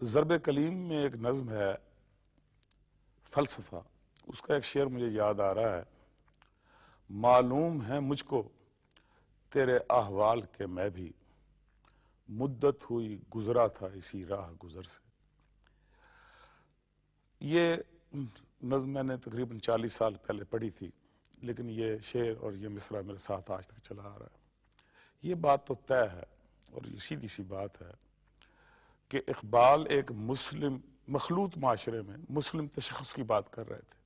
ضرب کلیم میں ایک نظم ہے فلسفہ، اس کا ایک شعر مجھے یاد آ رہا ہے۔ معلوم ہے مجھ کو تیرے احوال کے میں بھی مدت ہوئی گزرا تھا اسی راہ گزر سے۔ یہ نظم میں نے تقریباً 40 سال پہلے پڑھی تھی، لیکن یہ شعر اور یہ مصرع میرے ساتھ آج تک چلا آ رہا ہے۔ یہ بات تو طے ہے اور یہ سیدھی سی بات ہے کہ اقبال ایک مسلم مخلوط معاشرے میں مسلم تشخص کی بات کر رہے تھے،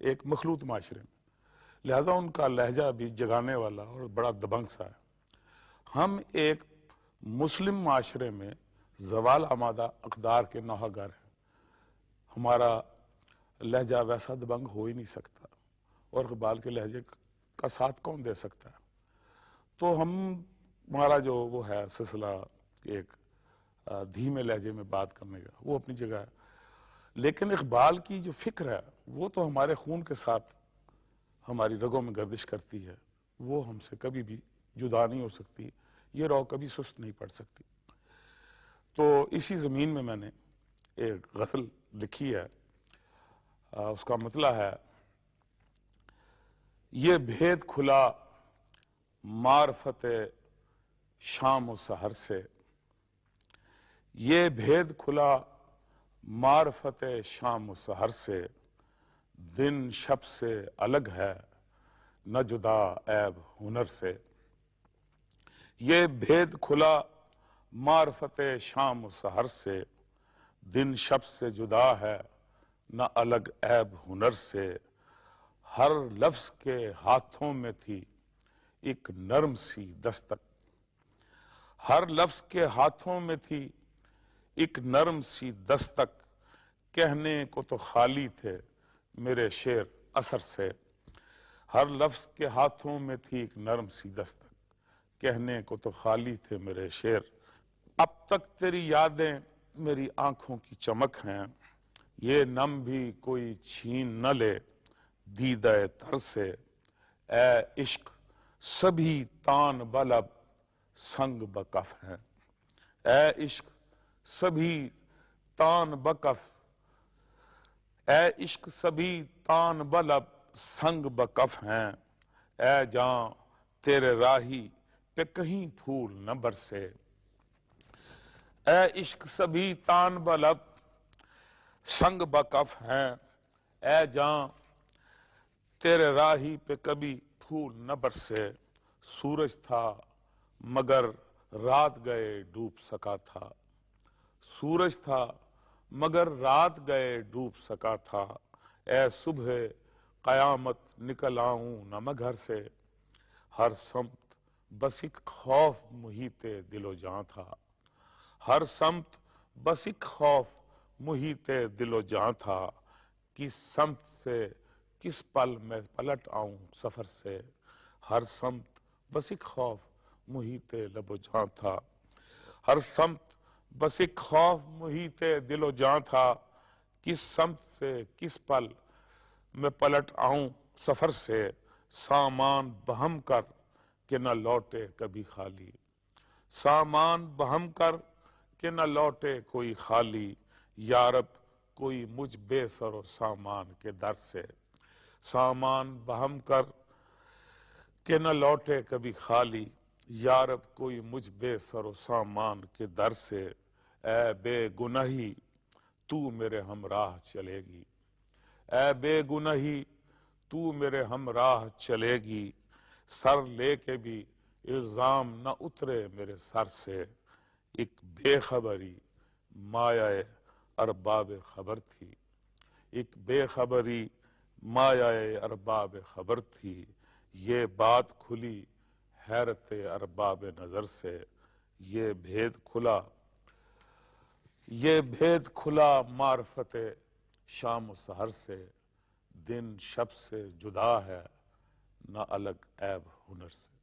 ایک مخلوط معاشرے میں، لہذا ان کا لہجہ بھی جگانے والا اور بڑا دبنگ سا ہے۔ ہم ایک مسلم معاشرے میں زوال آمادہ اقدار کے نوحہ گر ہیں، ہمارا لہجہ ویسا دبنگ ہو ہی نہیں سکتا، اور اقبال کے لہجے کا ساتھ کون دے سکتا ہے؟ تو ہمارا جو وہ ہے سلسلہ ایک دھیمے لہجے میں بات کرنے کا، وہ اپنی جگہ ہے، لیکن اقبال کی جو فکر ہے وہ تو ہمارے خون کے ساتھ ہماری رگوں میں گردش کرتی ہے، وہ ہم سے کبھی بھی جدا نہیں ہو سکتی، یہ رو کبھی سست نہیں پڑ سکتی۔ تو اسی زمین میں میں نے ایک غزل لکھی ہے، اس کا مطلع ہے: یہ بھید کھلا معرفت شام و سحر سے، یہ بھید کھلا معرفت شام و سحر سے، دن شب سے الگ ہے نہ جدا عیب ہنر سے۔ یہ بھید کھلا معرفت شام و سحر سے، دن شب سے جدا ہے نہ الگ عیب ہنر سے۔ ہر لفظ کے ہاتھوں میں تھی ایک نرم سی دستک، ہر لفظ کے ہاتھوں میں تھی ایک نرم سی دستک، کہنے کو تو خالی تھے میرے شعر اثر سے۔ ہر لفظ کے ہاتھوں میں تھی ایک نرم سی دستک، کہنے کو تو خالی تھے میرے شعر۔ اب تک تیری یادیں میری آنکھوں کی چمک ہیں، یہ نم بھی کوئی چھین نہ لے دیدہ تر سے۔ اے عشق سبھی تان بلب سنگ بکف ہیں، اے عشق سبھی تان بکف، اے عشق سبھی تان بلب سنگ بکف ہیں۔ اے جاں تیرے راہی پہ کہیں پھول نہ برسے، اے عشق سبھی تان بلب سنگ بکف ہیں۔ اے جاں تیرے راہی پہ کبھی پھول نہ برسے۔ سورج تھا مگر رات گئے ڈوب سکا تھا، سورج تھا مگر رات گئے ڈوب سکا تھا۔ اے صبح قیامت نکل آؤں نہ میں گھر سے، ہر سمت بس ایک خوف محیط دل و جاں تھا، ہر سمت بس ایک خوف محیط دل و جاں تھا۔ کس سمت سے کس پل میں پلٹ آؤں سفر سے، ہر سمت بس ایک خوف محیط لب و جاں تھا، ہر سمت بس ایک خوف محیط دل و جاں تھا۔ کس سمت سے کس پل میں پلٹ آؤں سفر سے، سامان بہم کر کہ نہ لوٹے کبھی خالی، سامان بہم کر کہ نہ لوٹے کوئی خالی۔ یارب کوئی مجھ بے سر و سامان کے در سے، سامان بہم کر کہ نہ لوٹے کبھی خالی۔ یارب کوئی مجھ بے سر و سامان کے در سے۔ اے بے گناہی تو میرے ہمراہ چلے گی، اے بے گناہی تو میرے ہمراہ چلے گی، سر لے کے بھی الزام نہ اترے میرے سر سے۔ ایک بے خبری مایہ ارباب خبر تھی، ایک بے خبری مایہ ارباب خبر تھی، یہ بات کھلی حیرت ارباب نظر سے۔ یہ بھید کھلا، یہ بھید کھلا معرفت شام و سحر سے، دن شب سے جدا ہے نہ الگ عیب ہنر سے۔